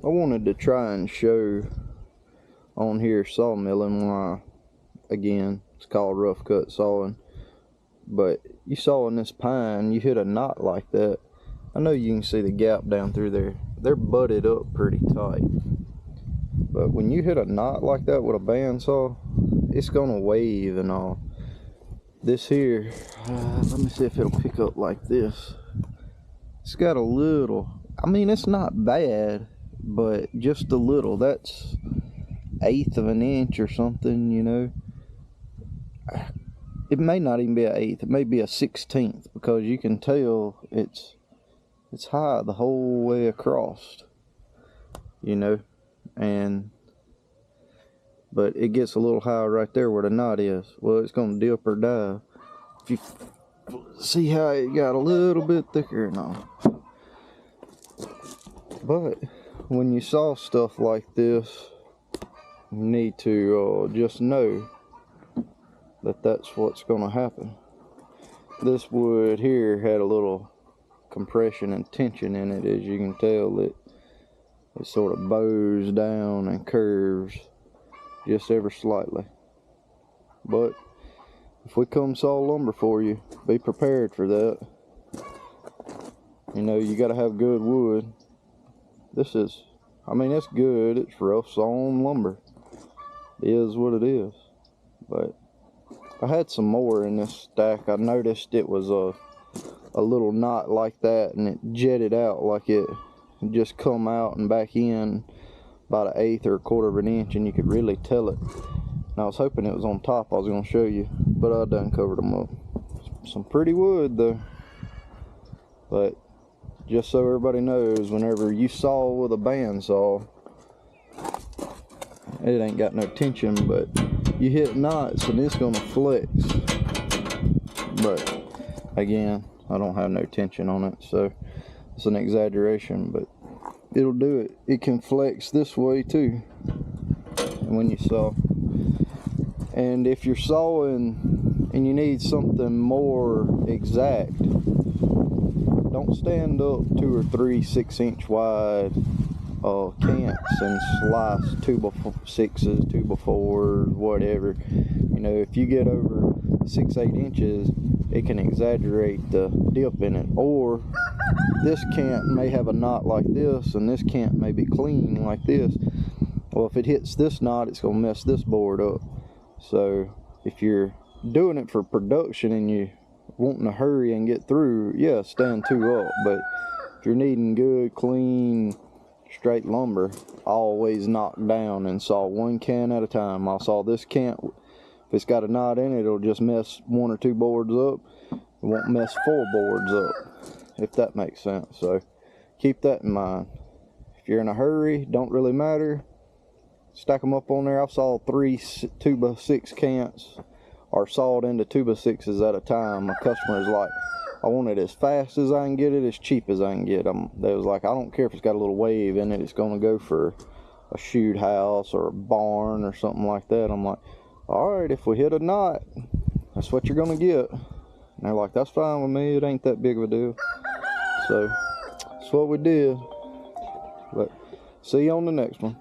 I wanted to try and show on here sawmilling why, again, it's called rough cut sawing. But you saw in this pine, you hit a knot like that, I know you can see the gap down through there. They're butted up pretty tight. But when you hit a knot like that with a bandsaw, it's gonna wave and all. This here, let me see if it'll pick up like this. It's got a little, I mean, it's not bad, but just a little. That's 1/8 of an inch or something, you know. It may not even be an 1/8, it may be a 1/16, because you can tell it's high the whole way across, you know. But it gets a little high right there where the knot is. Well, it's gonna dip or dive. If you see how it got a little bit thicker and all. But when you saw stuff like this, you need to just know that that's what's gonna happen. This wood here had a little compression and tension in it, as you can tell. It sort of bows down and curves just ever slightly. But if we come saw lumber for you, be prepared for that. You know, you got to have good wood. This is, I mean, it's good. It's rough sawn lumber. It is what it is. But I had some more in this stack. I noticed it was a little knot like that, and it jetted out like it just come out and back in about 1/8 or 1/4 of an inch, and you could really tell it. And I was hoping it was on top. I was going to show you, but I done covered them up. Some pretty wood though. But just so everybody knows, whenever you saw with a bandsaw, it ain't got no tension, but you hit knots and it's gonna flex. But again, I don't have no tension on it, so it's an exaggeration, but it'll do it. It can flex this way too. And when you saw, and if you're sawing and you need something more exact, don't stand up 2 or 3 6-inch wide cants and slice 2x6s, 2x4s, whatever. You know, if you get over 6-8 inches, it can exaggerate the dip in it. Or this cant may have a knot like this, and this cant may be clean like this. Well, if it hits this knot, it's gonna mess this board up. So if you're doing it for production and you wanting to hurry and get through, yeah, stand 2 up. But if you're needing good, clean, straight lumber, always knock down and saw 1 can at a time. I'll saw this cant. If it's got a knot in it, it'll just mess 1 or 2 boards up. It won't mess 4 boards up, if that makes sense. So keep that in mind. If you're in a hurry, don't really matter. Stack them up on there. I've sawed 3 2x6 cants, or sawed into 2x6s at a time. My customer's like, I want it as fast as I can get it, as cheap as I can get them. They was like, I don't care if it's got a little wave in it, it's gonna go for a shoot house or a barn or something like that. I'm like, all right, if we hit a knot, that's what you're gonna get. And they're like, that's fine with me, it ain't that big of a deal. So that's what we did. But see you on the next one.